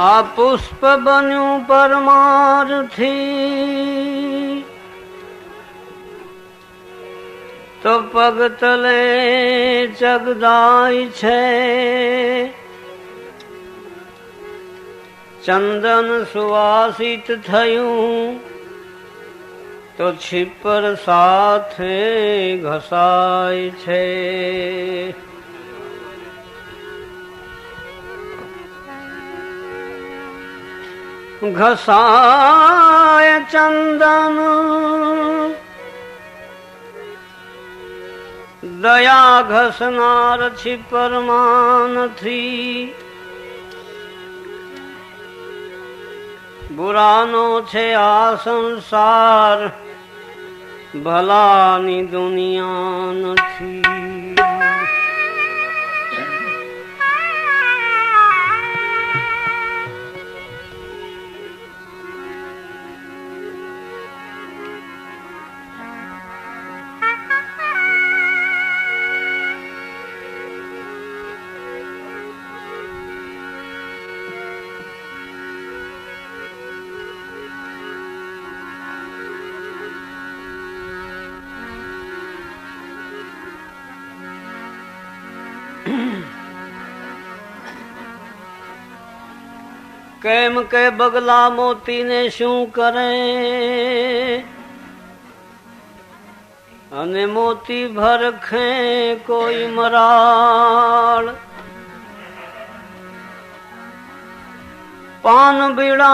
आ पुष्प बन्यू परमार्थी तो पग तले जगदाय छे। चंदन सुवासित थयूं तो छिपर साथे घसाय छे। घसाय चंदन दया घसनार छिपर मान थी। बुरानो छे आ संसार भलानी दुनिया नथी। केम के बगला मोती ने शू करे अने मोती भरखे कोई मराल। पान बीड़ा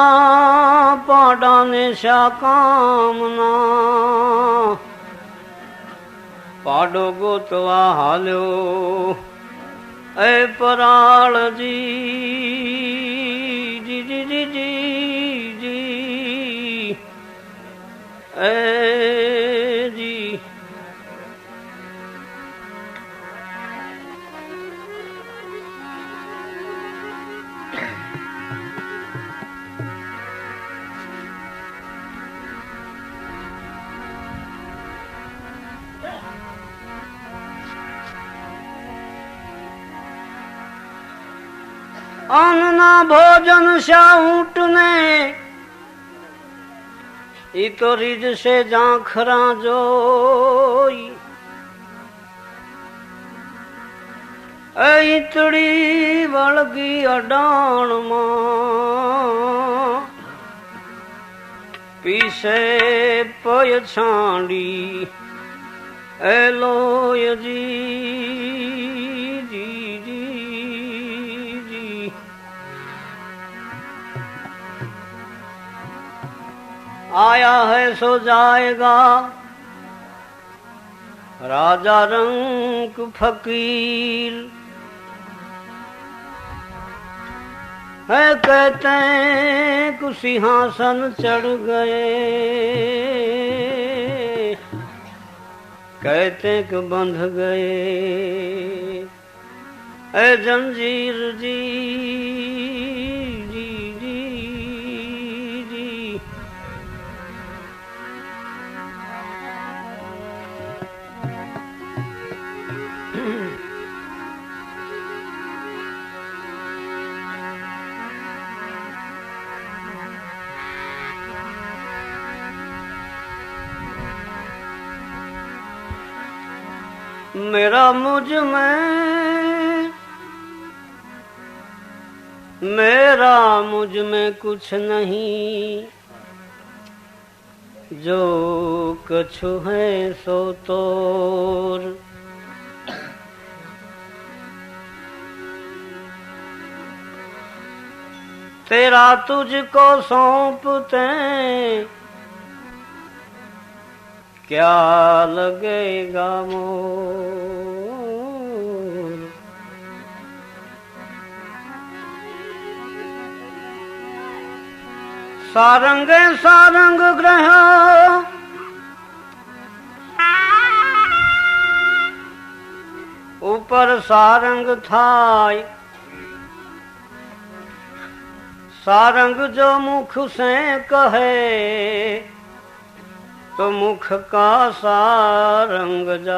पाडा ने शा कामना पाडो गोतवा हाल्यो ए पराल जी। अन्ना भोजन शा ऊँटने ई तो रिज से जाखरा जोई। इतड़ी वळगी अडाण मां पीसे पय छांडी एलोय जी। आया है सो जाएगा राजा रंग फकीर है। कहते हैं कि सिंहासन चढ़ गए, कहते हैं कि बंध गए ए जंजीर जी। मेरा मुझ में कुछ नहीं, जो कछु है सो तोर। तेरा तुझको सौंपते क्या लगेगा मोर। सारंगे सारंग ग्रह ऊपर सारंग थाय। सारंग जो मुख से कहे तो मुख का सारंग जाय।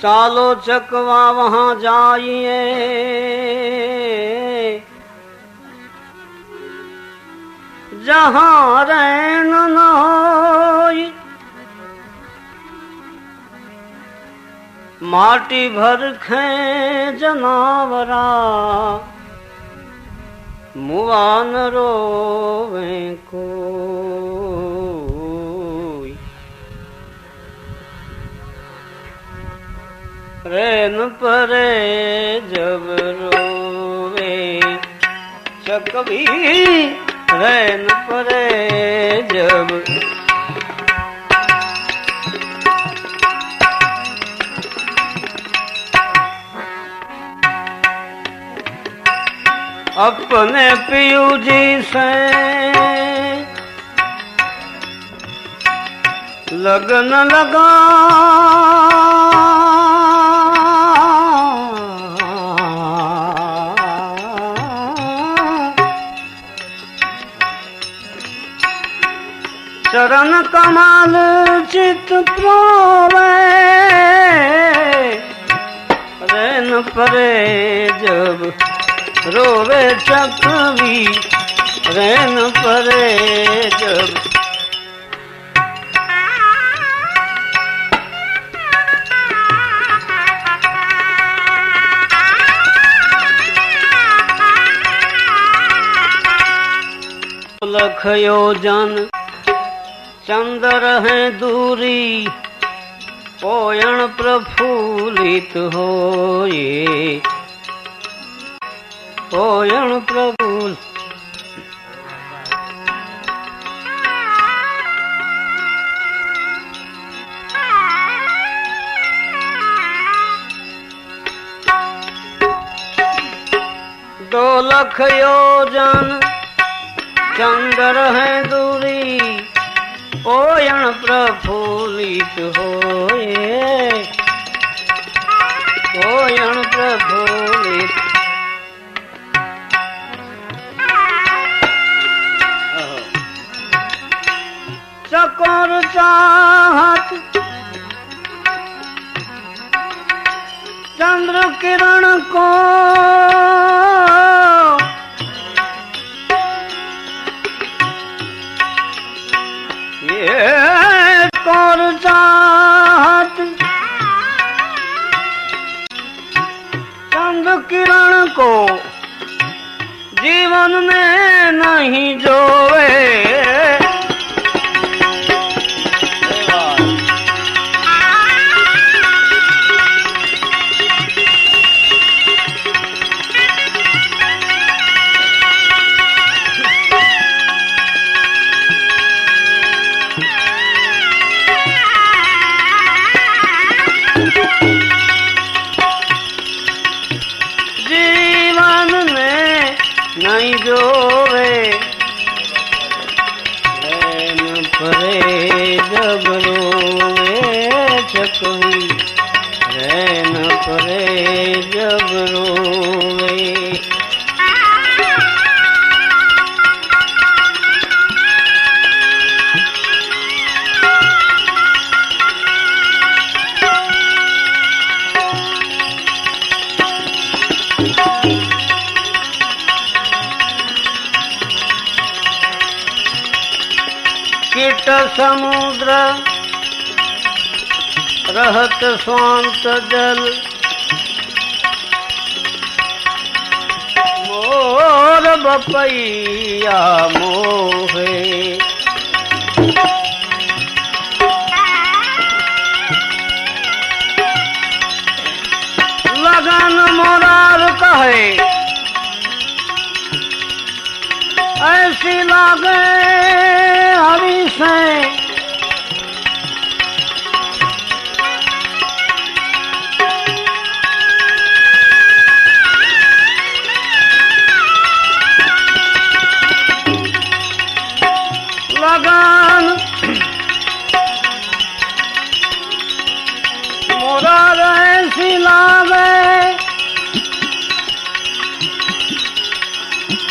चालो चकवा वहां जाइए, जहां रैन न होई, माटी भर खे जनावरा, मुआ न रोवे कोई। रैन परे जब रोवे चकवी, रैन परे जब अपने पियू जी से लगन लगा, चरण कमल चित प्रोवे, रैन परे जब रोवे चकवी, रैन परे जब लख योजन चंद्र है दूरी, पोयण प्रफुल्लित होए, पोयण प्रफुल्ल। दो लख योजन चंद्र है दूरी, पोयण प्रफुल्लित होए, पोयण प्रफुल्लित। चकोर चाहत चंद्र किरण को, और चाहत चंद्र किरण को, जीवन में नहीं जोवे, नहीं जोवे, रैन परे जब रोवे चकवी, रैन परे जब रोवे। कीट समुद्र रहत स्वांत जल, मोर बपैया मोहे, लगन मोरार कहे ऐसी लागे हरि से, लगन मोरार ऐसी लागे,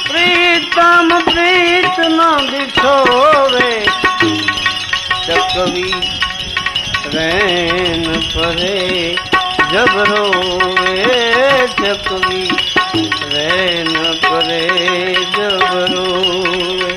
प्रीतम प्रीत न बिछोवे, चकवी रैन परे जब रोवे चकवी रे न करे जब रोवे।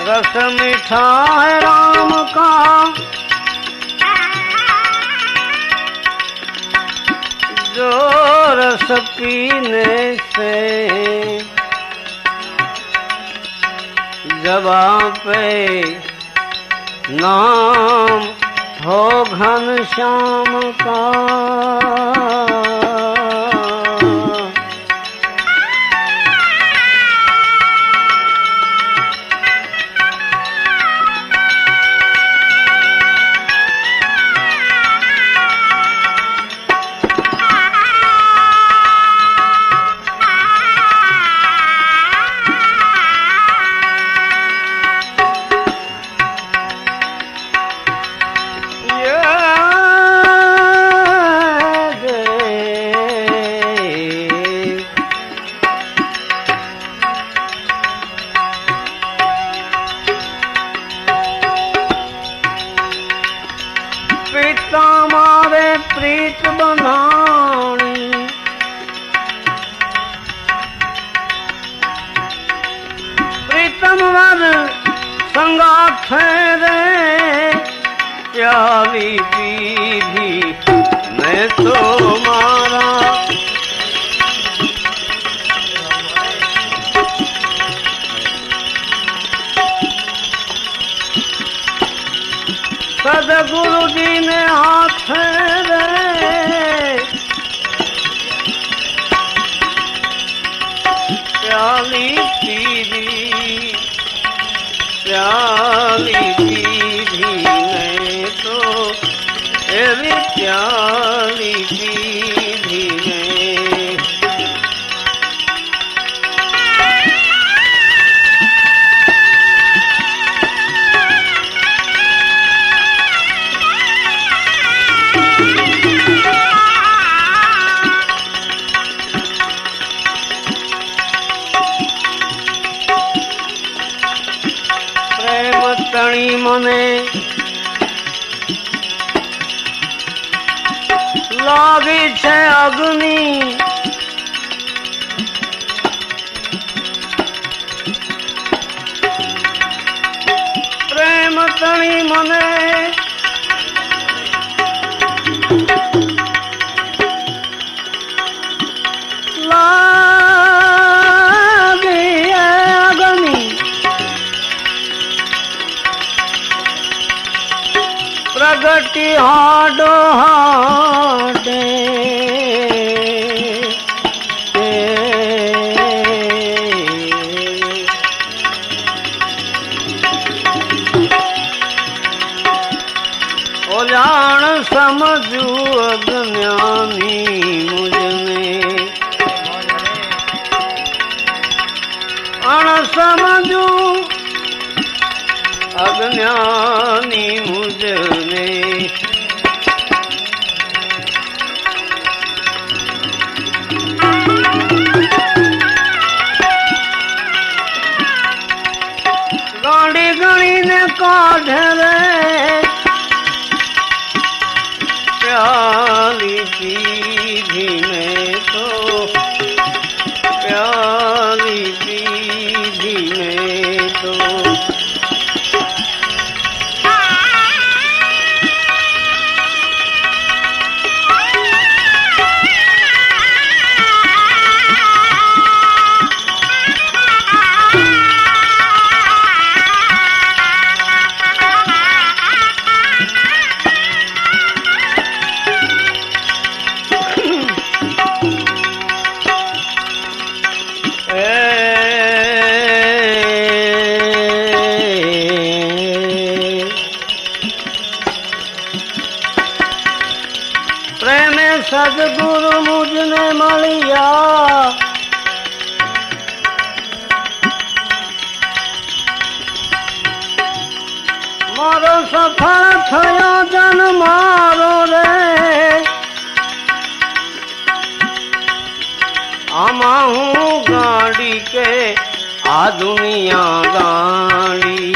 रस मीठा है राम का, जो रस पीने से जबां पे नाम हो घनश्याम का। पिता मारे प्रीत बंधाणी, प्रीतम वर संगाथ रे, प्याली पीधी मैं तो मारा। सदगुरु जी ने हाथ रे प्याली पीधी, प्याली पीधी मैं तो तेरी प्याली पीधी मैं। तणी मने लागी छे अग्नि प्रेम तणी मने लागी अग्नि प्रगति हाडो हाडे ओ जान समझू अज्ञानी मुझने अण समझू अज्ञानी मुझने गाड़ी गणी ने काढ़े रे प्याली पीधी में तो प्याली पीधी में तो प्रेम सदगुरु मुझने मलिया मारो सफल थयो जन मारो रे आमा हूँ गाड़ी के आ दुनिया गाड़ी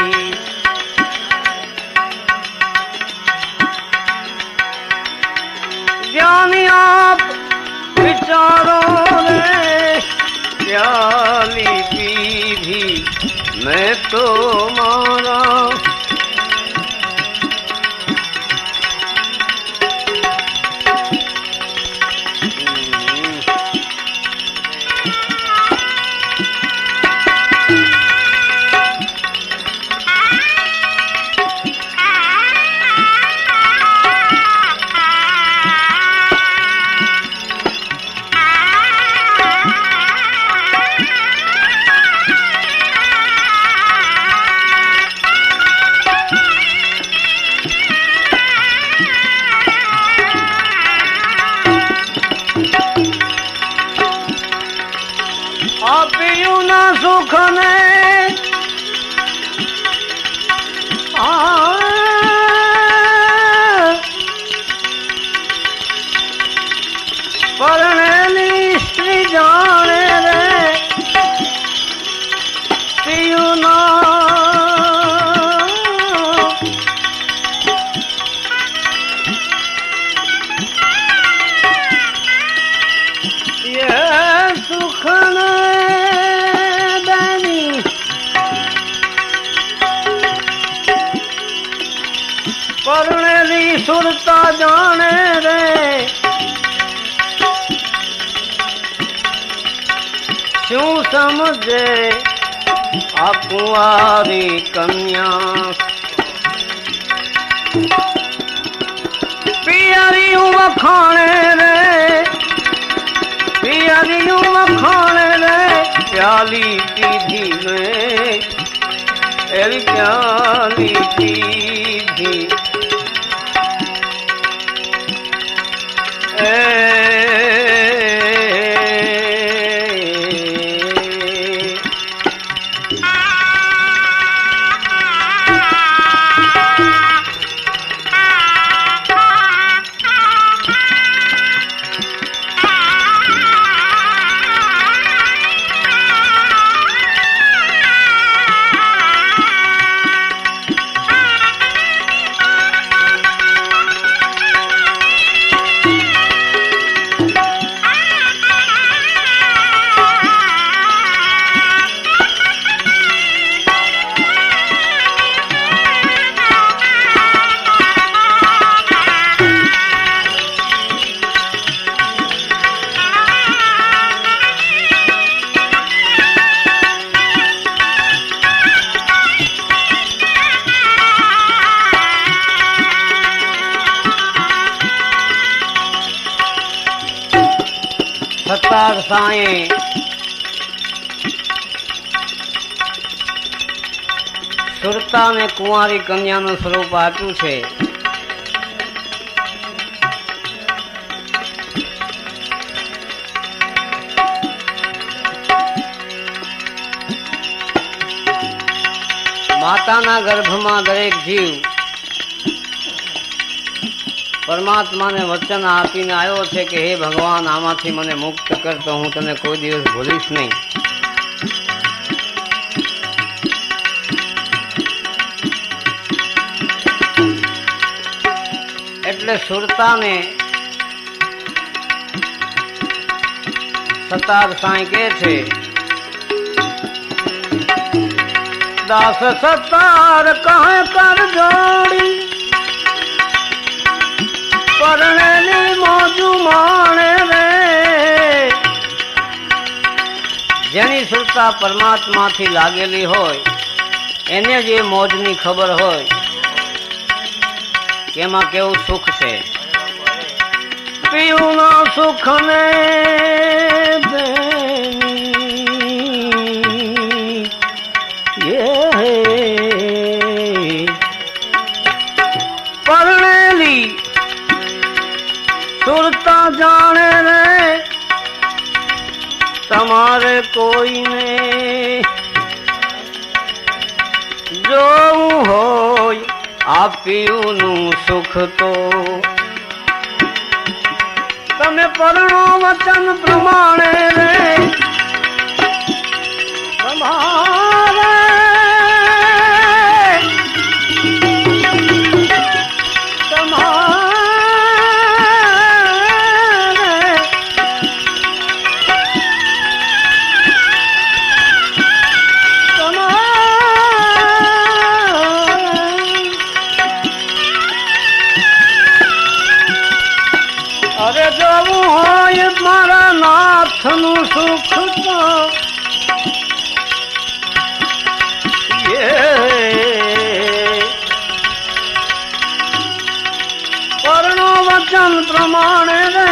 ज्ञानी आप विचारो रे प्याली पीधी मैं तो मारा आपियू ना सुख ने परनेली स्त्री जाने रे पियू ना ये सुख ने परनेली सुरता जाने रे शू समझे आ कुंवारी कन्या पियरियूं वखाणे रे पियरियूं वखाणे रे प्याली पीधी में एली प्याली पीधी साईं સુરતા ને કુંવારી કન્યાનું સ્વરૂપ આપ્યું છે. માતાના ગર્ભમાં દરેક જીવ પરમાત્માને વચન આપીને આવ્યો છે કે હે ભગવાન, આમાંથી મને મુક્ત કર તો હું તને કોઈ દિવસ ભૂલીશ નહીં. એટલે સુરતાને સતાર સાંઈ કે છે, દાસ સતાર કહે કર જોડી, પરણેલી મોજુ માણે રે. જેની સુરતા પરમાત્માથી લાગેલી હોય એને જ એ મોજની ખબર હોય કે એમાં કેવું સુખ છે. પીયુના સુખ ને પરણેલી સુરતા જાણે રે. તમારે કોઈને જોવું હોય આપ્યુંનું સુખ તો તમે પરણો વચન પ્રમાણે રે. તમારે મારા નાથનું સુખ તો પરણો વચન પ્રમાણે રે.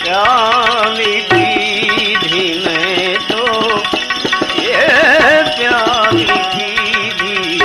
પ્યાલી પીધી મેં તો પ્યાલી પીધી.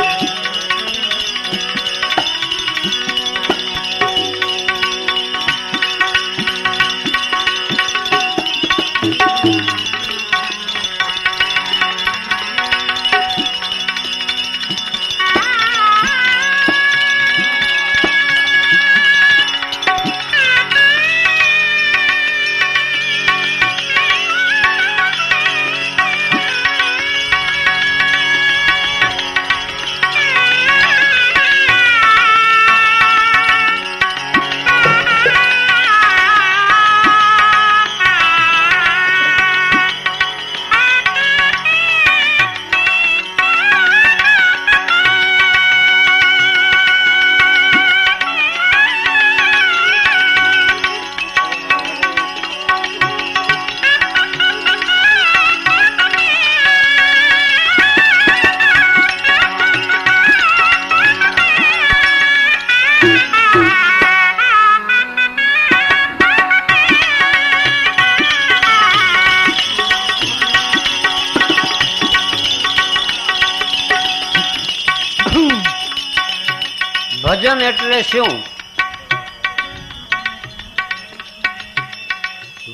ભજન એટલે શું?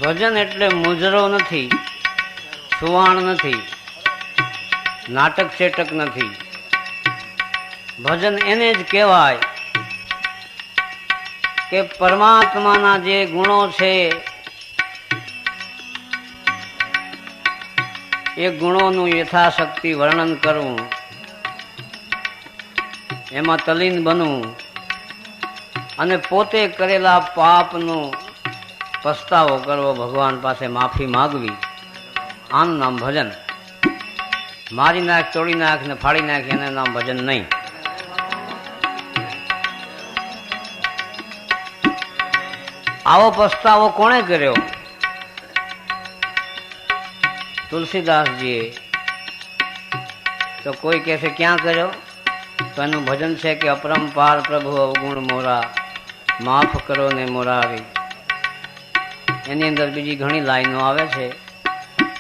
ભજન એટલે મુજરો નથી, સુવાણ નથી, નાટક ચેટક નથી. ભજન એને જ કહેવાય કે પરમાત્માના જે ગુણો છે એ ગુણોનું યથાશક્તિ વર્ણન કરવું, એમાં તલીન બનવું અને પોતે કરેલા પાપનો પસ્તાવો કરવો, ભગવાન પાસે માફી માગવી, આનું નામ ભજન. મારી નાખ, તોડી નાખ ને ફાડી નાખ એને નામ ભજન નહીં. આવો પસ્તાવો કોણે કર્યો? તુલસીદાસજીએ. તો કોઈ કહેશે ક્યાં કર્યો? તો એનું ભજન છે કે અપરંપાર પ્રભુ અવગુણ મોરા, માફ કરો ને મોરારી. એની અંદર બીજી ઘણી લાઈનો આવે છે.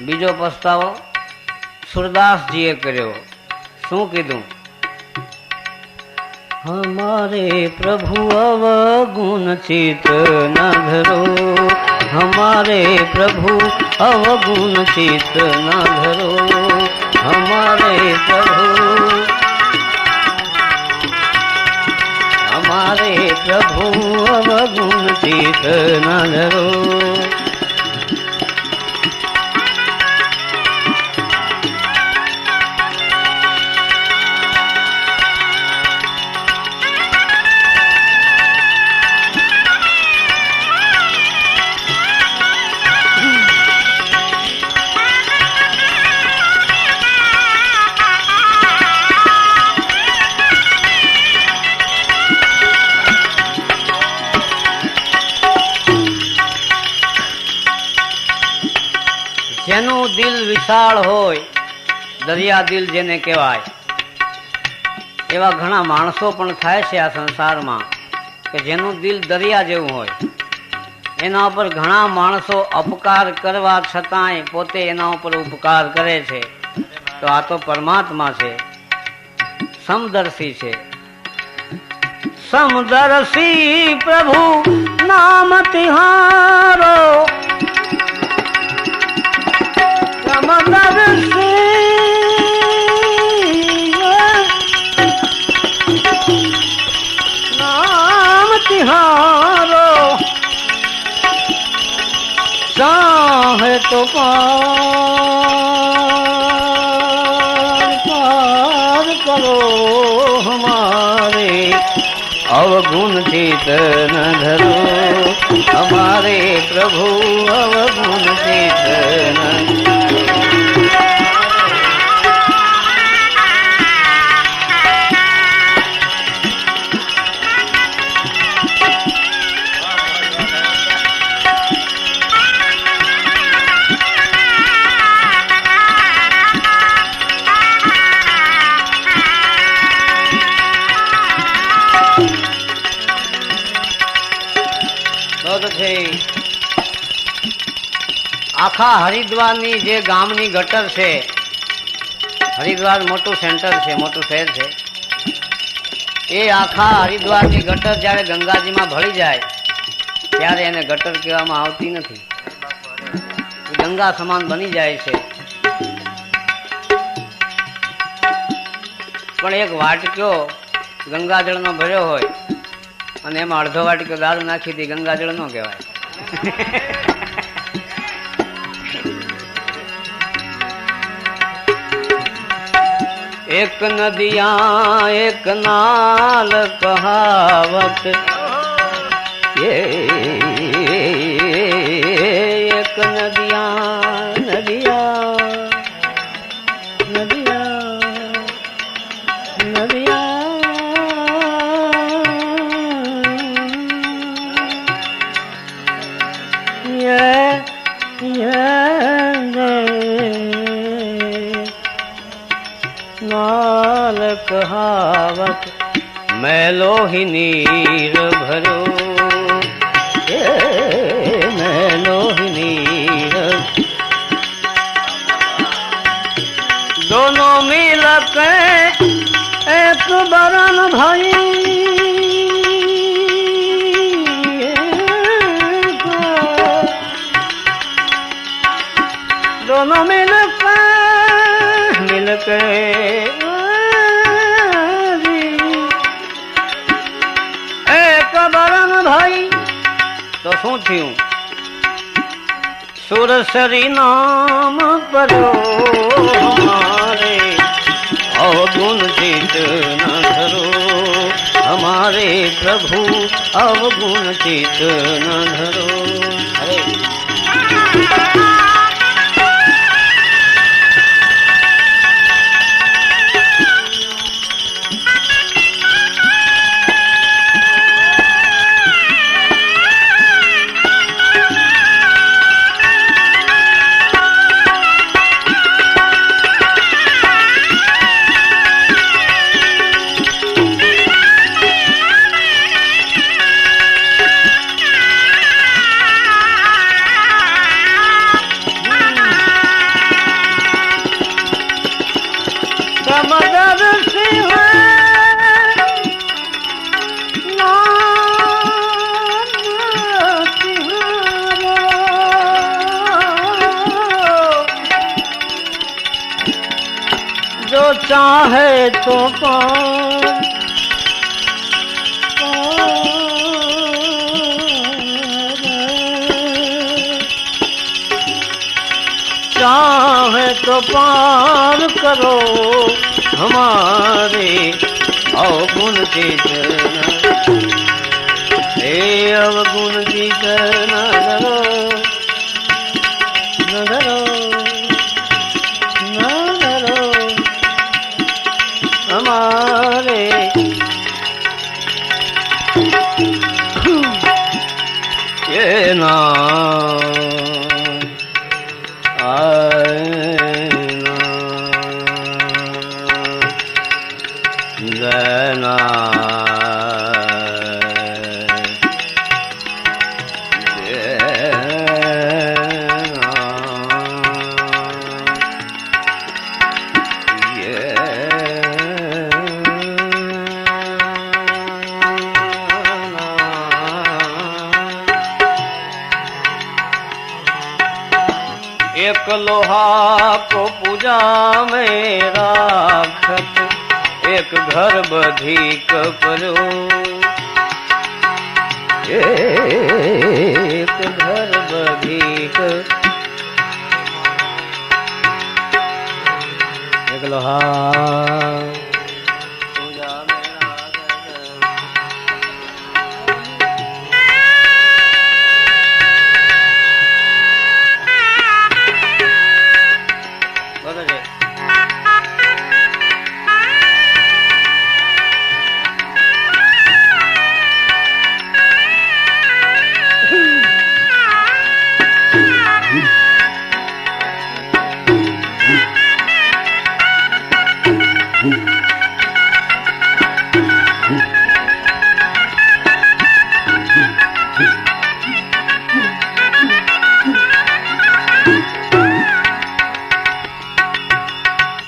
બીજો પસ્તાવો સુરદાસજીએ કર્યો. શું કીધું? हमारे प्रभु अवगुण चित न धरो, हमारे प्रभु अवगुण चित न धरो, हमारे प्रभु अवगुण चित न धरो. જેનું દિલ વિશાળ હોય, દરિયા દિલ જેને કહેવાય, એવા ઘણા માણસો પણ થાય છે આ સંસારમાં કે જેનું દિલ દરિયા જેવું હોય. એના ઉપર ઘણા માણસો અપકાર કરવા છતાંય પોતે એના ઉપર ઉપકાર કરે છે. તો આ તો પરમાત્મા છે, સમદર્શી છે. સમદર્શી પ્રભુ નામ તિહારો, नाम तिहारो, चाहे तो पार करो, हमारे अवगुण चित न धरो, हमारे प्रभु अवगुण चित न આખા હરિદ્વારની જે ગામની ગટર છે, હરિદ્વાર મોટું સેન્ટર છે, મોટું શહેર છે, એ આખા હરિદ્વારની ગટર જ્યારે ગંગાજીમાં ભળી જાય ત્યારે એને ગટર કહેવામાં આવતી નથી, ગંગા સમાન બની જાય છે. પણ એક વાટક્યો ગંગાજળનો ભર્યો હોય અને એમાં અડધો વાટક્યો દારૂ નાખી દી, ગંગાજળ ન કહેવાય. एक नदिया एक नाल कहावत, ये एक नदिया नदिया नदिया नदिया नाल कहावत, मैलो ही नीर भरो, मैलो ही नीर, दोनों मिल के एक बरन भाई, दोनों मिल के एक बरन भाई. तो શું થયું? સુરસરી નામ પરો, हमारे अवगुण चित न धरो, हमारे प्रभु अवगुण चित न धरो. अरे जो चाहे तो पार चाहे तो पार करो हमारे अवगुण की हे अवगुण की न धरो न धरो न धरो हमारे ये ना एक लोहा को पूजा में राखत एक घर बधिक परो एक घर बधिक एक लोहा पूजा में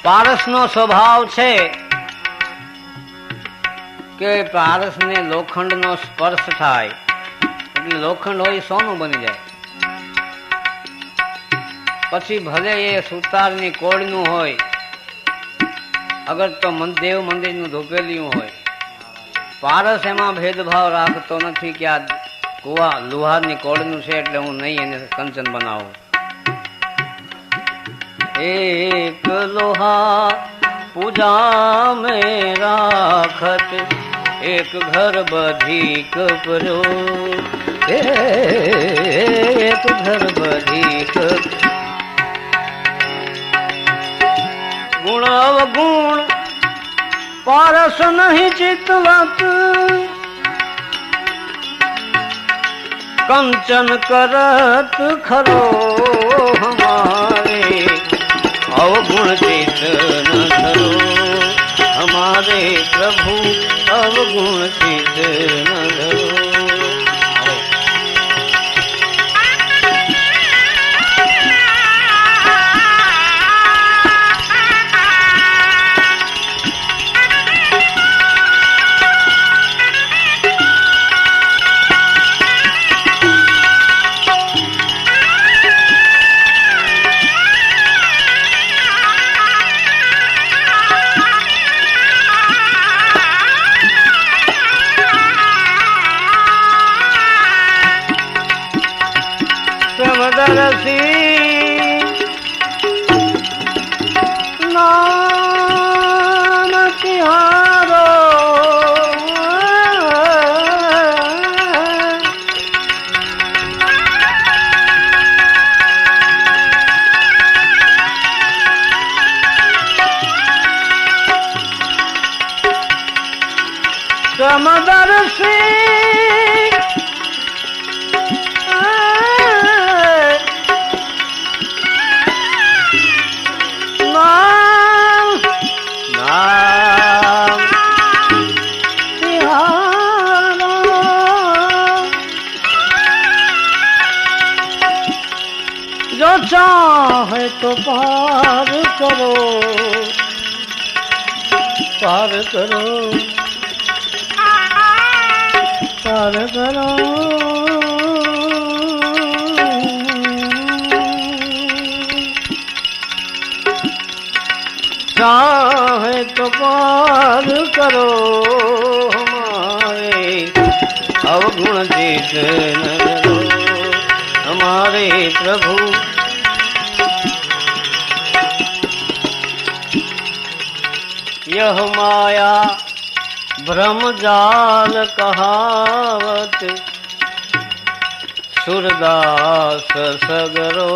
પારસનો સ્વભાવ છે કે પારસને લોખંડનો સ્પર્શ થાય એટલે લોખંડ હોય સોનું બની જાય. પછી ભલે એ સુતારની કોળનું હોય, અગર તો દેવ મંદિરનું ધોપેલિયું હોય, પારસ એમાં ભેદભાવ રાખતો નથી કે આ કુવા લુહારની કોળનું છે એટલે હું નહીં એને કંચન બનાવું. एक लोहा पूजा में राखत एक घर बधिक परो एक घर बधिक गुण अवगुण पारस नहीं चितवत कंचन करत खरो हमारे अवगुण चित न धरो हमारे प्रभु अवगुण चित न धरो. समदर्शी नाम तिहारो समदर्शी जो चाहे तो पार करो पार करो पार करो चाहे तो पार करो हमारे अवगुण चित न करो हमारे प्रभु। यह माया भ्रम जाल कहावत सूरदास सगरो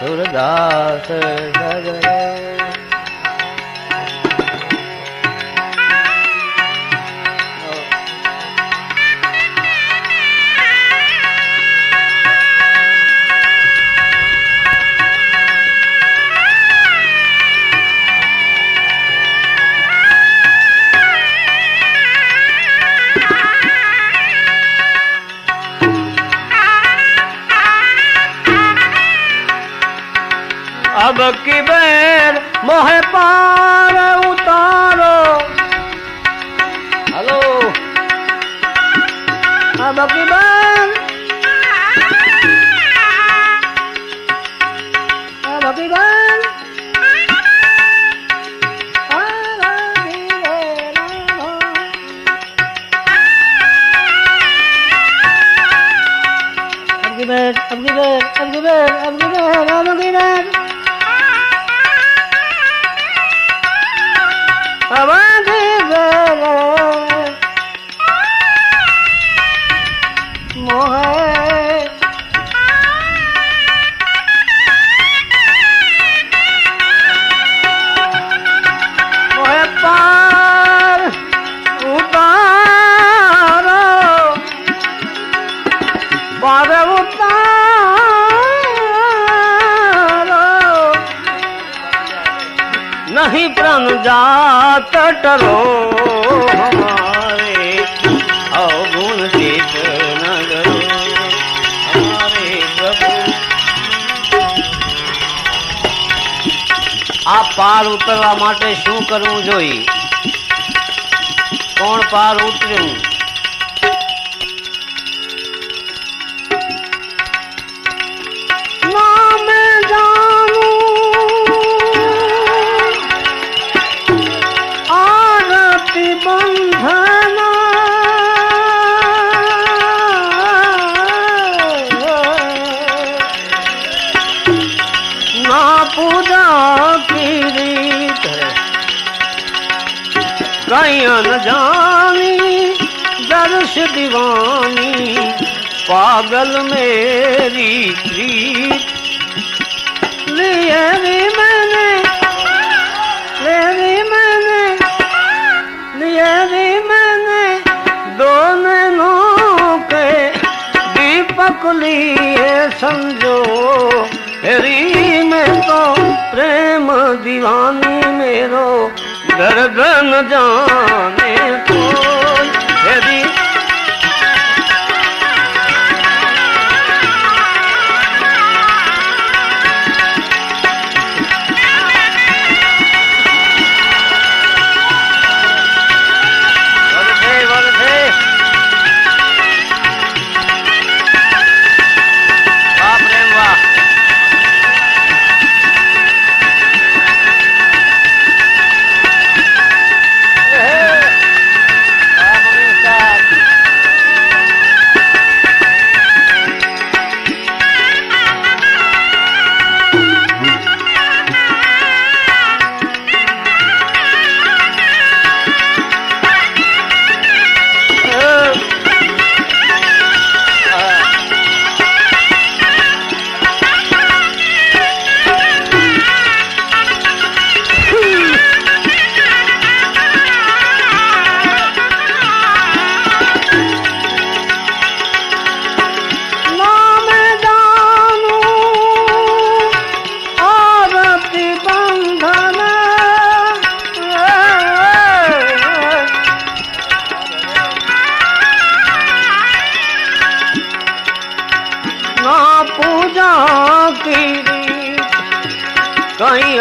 सूरदास सगरो। अब की बेर मोह पार उतारो। हेलो अब की बेर अब की बेर अब की बेर अब की बेर अब की बेर अब की बेर अब की बेर अब मोह मोह पार उतारो पार उतारो नहीं प्राण जात टरो हमारे अवगुण चित न करो हमारे प्रभु। आ पार उतरवा माटे શું કરવું જોઈ? કોણ પાર ઉતર્યું? न जानी दर्श दीवानी पागल मेरी प्रीत लिए भी मैंने दो नैनों के दीपक लिए समझो तेरी में तो प्रेम दीवानी मेरो दर्द न जाने को यदि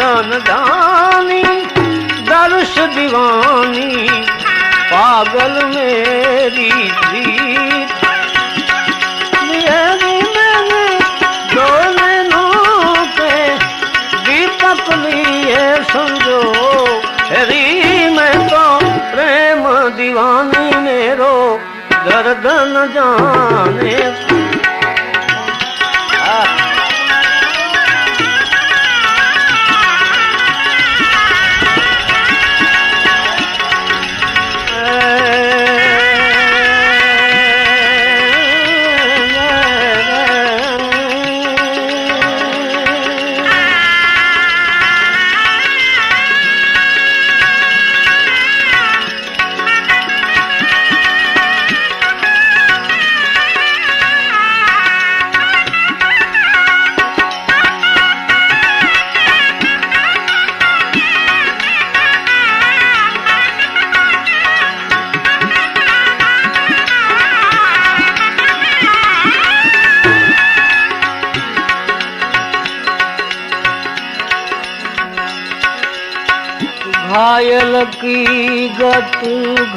अनजानी दर्श दीवानी पागल मेरी प्रीत मैंने दो दर्द न जाने। घायल की गत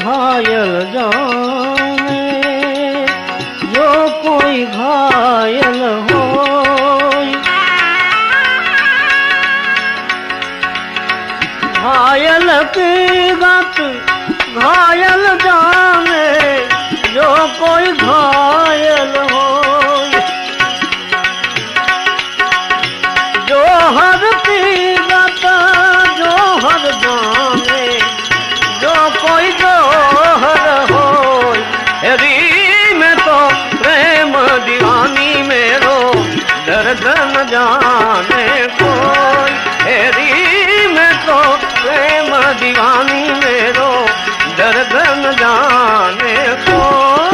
घायल जाने, जो कोई घायल हो। घायल की गत घायल जाने, जो कोई घायल हो। जो हर की गत जो हर जाने, जो कोई जोहर हो। हेरी में तो प्रेम दीवानी मेरो, दर्द न जाने कोई। हेरी में तो प्रेम दीवानी मेरो, दर्द न जाने कोई।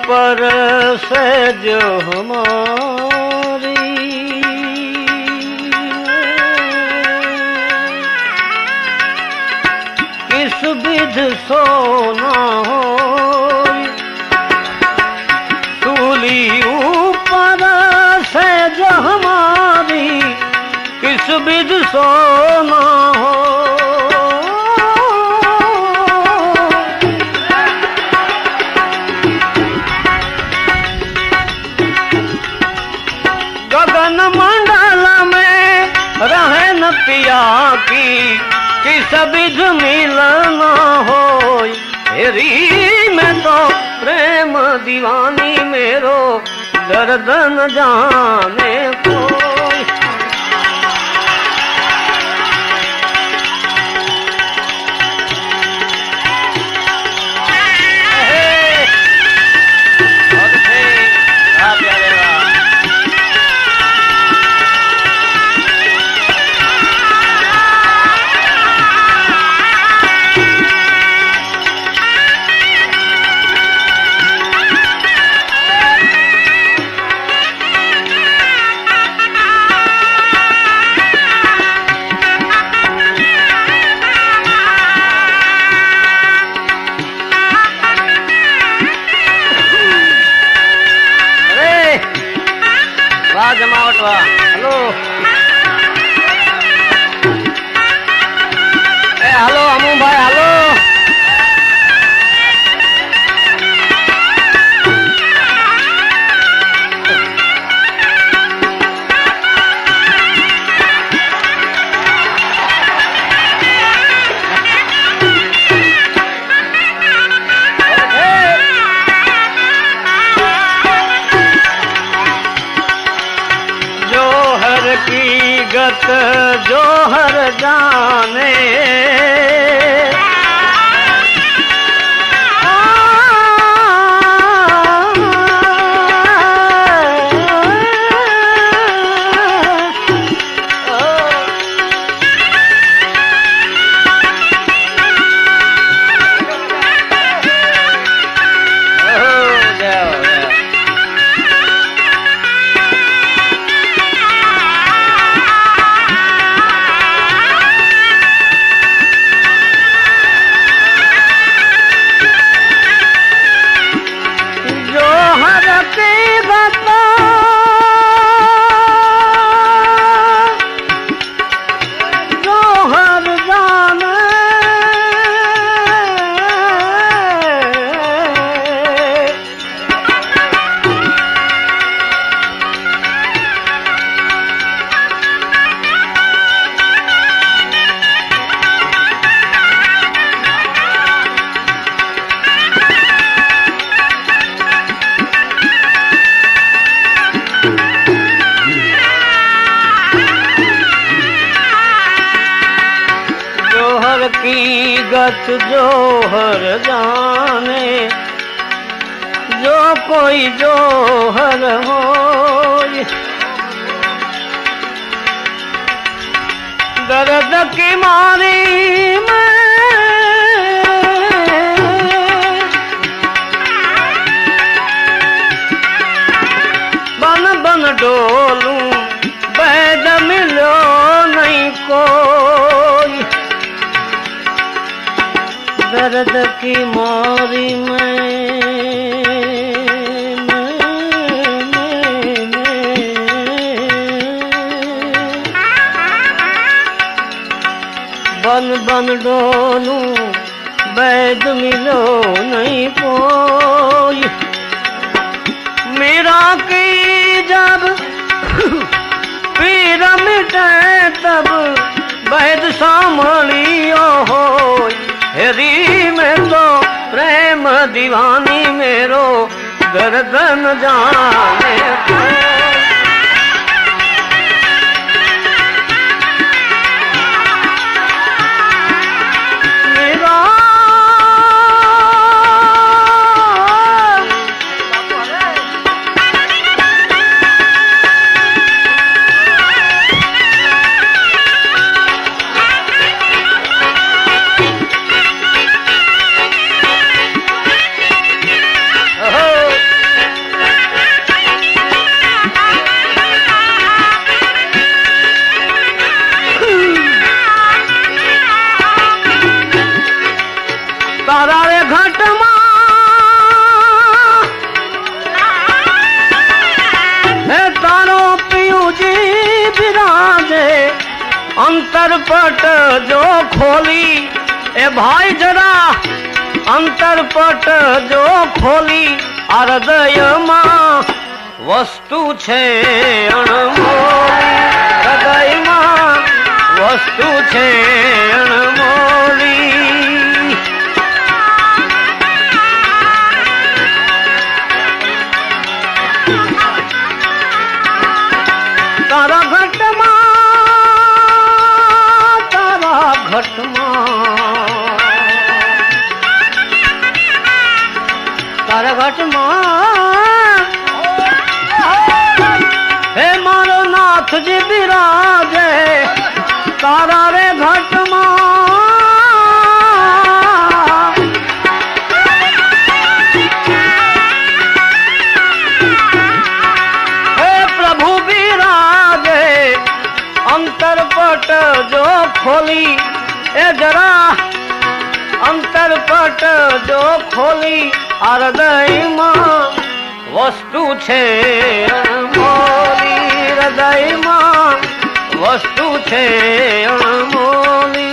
पर सहज हमारी, किस विध सोना हो। सूली ऊपर सहज हमारी, किस विध सोना हो। रहे न पिया की किस विध मिलन हो। हेरी में तो प्रेम दीवानी मेरो, दर्द न जाने कोई। जमावट वाह, हेलो हेलो अमू भाई, हेलो की गत जोहर जाने। जगत जो हर जाने, जो कोई जो हर हो, दर्द की मारी मैं बन बन डोलूं, बैद मिलो नहीं कोई, दर्द की मारी बन बन डोलूं, बैद मिलो नहीं कोई। मीरा की जब पीर मिटे तब बैद सांभलियो हो, हेरी में तो प्रेम दीवानी मेरो, गर्दन जाने को। तारा रे घट है तारो पियू जी विराजे, अंतरपट जो खोली ए भाई जरा, अंतरपट जो खोली, हृदय मां वस्तु छे अणमोली, हृदय मां वस्तु छे अणमोली। तारा घटमा, तारा घटमा, तारा घटमा, हे मारो नाथ जी विराजे, तारा रे घटमा। अंतरपट जो खोली ए जरा, अंतरपट जो खोली, हृदय मां वस्तु छे अणमोली, हृदय मां वस्तु छे अणमोली।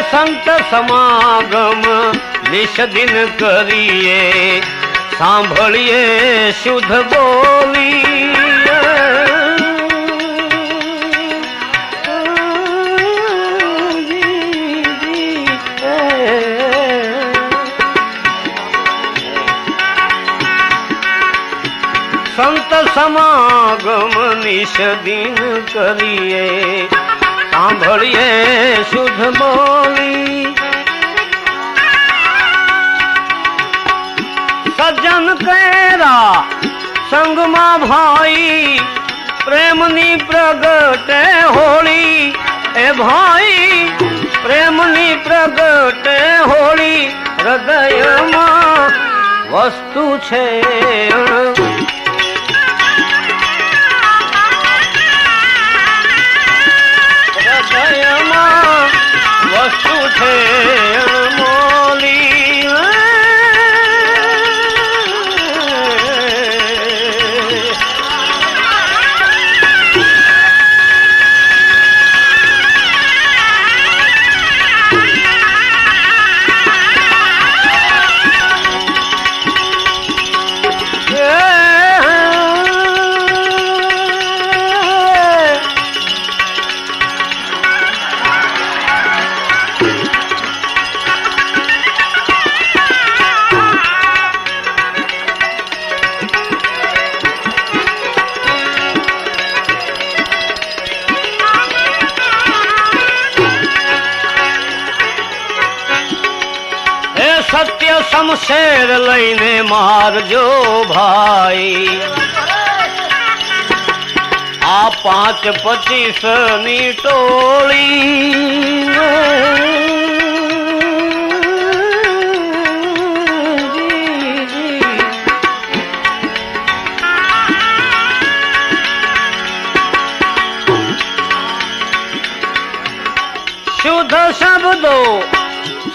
संत समागम निश दिन करिए, सांभलिए शुद्ध बोली, संत समागम निश दिन करिए, सांभलिए शुद्ध बोली। सज्जन केरा संग मां भाई, प्रेमनी प्रगटे होली ए भाई, प्रेमनी प्रगटे होली, हृदय मां वस्तु छे वस्तु छे अणमोली। Yeah. શમશેર લઈને મારજો ભાઈ આ 5-25 ની ટોળી શુદ્ધ શબ્દો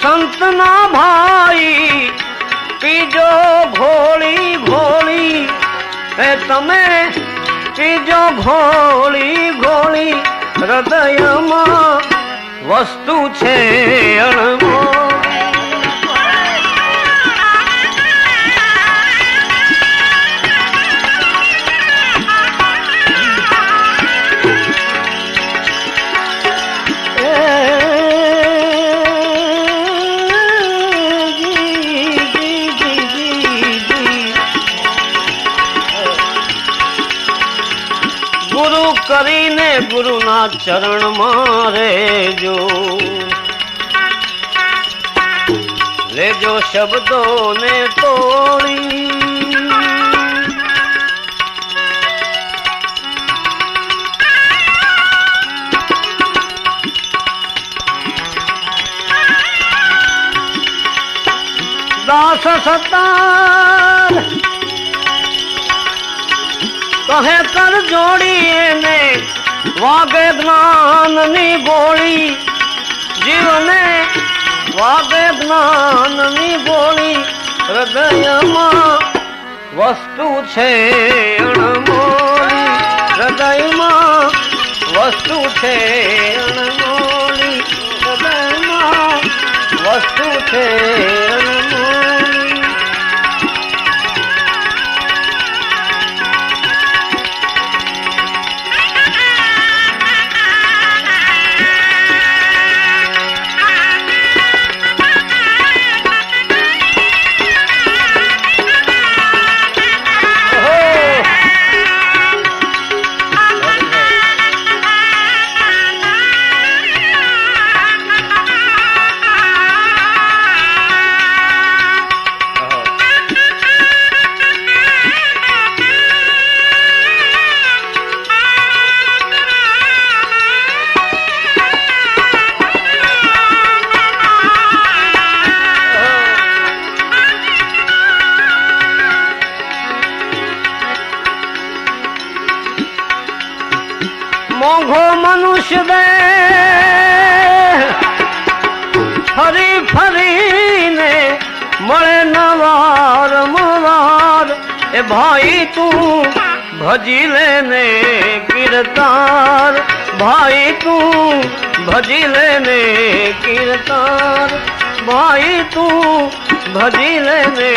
સંતના ભાઈ પીજો ઘોળી ઘોળી એ તમે પીજો ઘોળી ઘોળી હૃદયમાં વસ્તુ છે અણમોલ કરીને ગુરુના ચરણમાં રેજો લેજો શબ્દોને તોડી દાસ સતાર કહે કર જોડી ને વાગે જ્ઞાનની ગોળી જીવને વાગે જ્ઞાનની ગોળી હૃદયમાં વસ્તુ છે અણમોલી હૃદયમાં વસ્તુ છે અણમોલી હૃદયમાં વસ્તુ છે અણમોલી મોંઘો મનુષ્ય દે ફરી ફરીને મળે નવાર મવાર એ ભાઈ તું ભજી લેને કીર્તાર ભાઈ તું ભજી લેને કીર્તાર ભાઈ તું ભજી લેને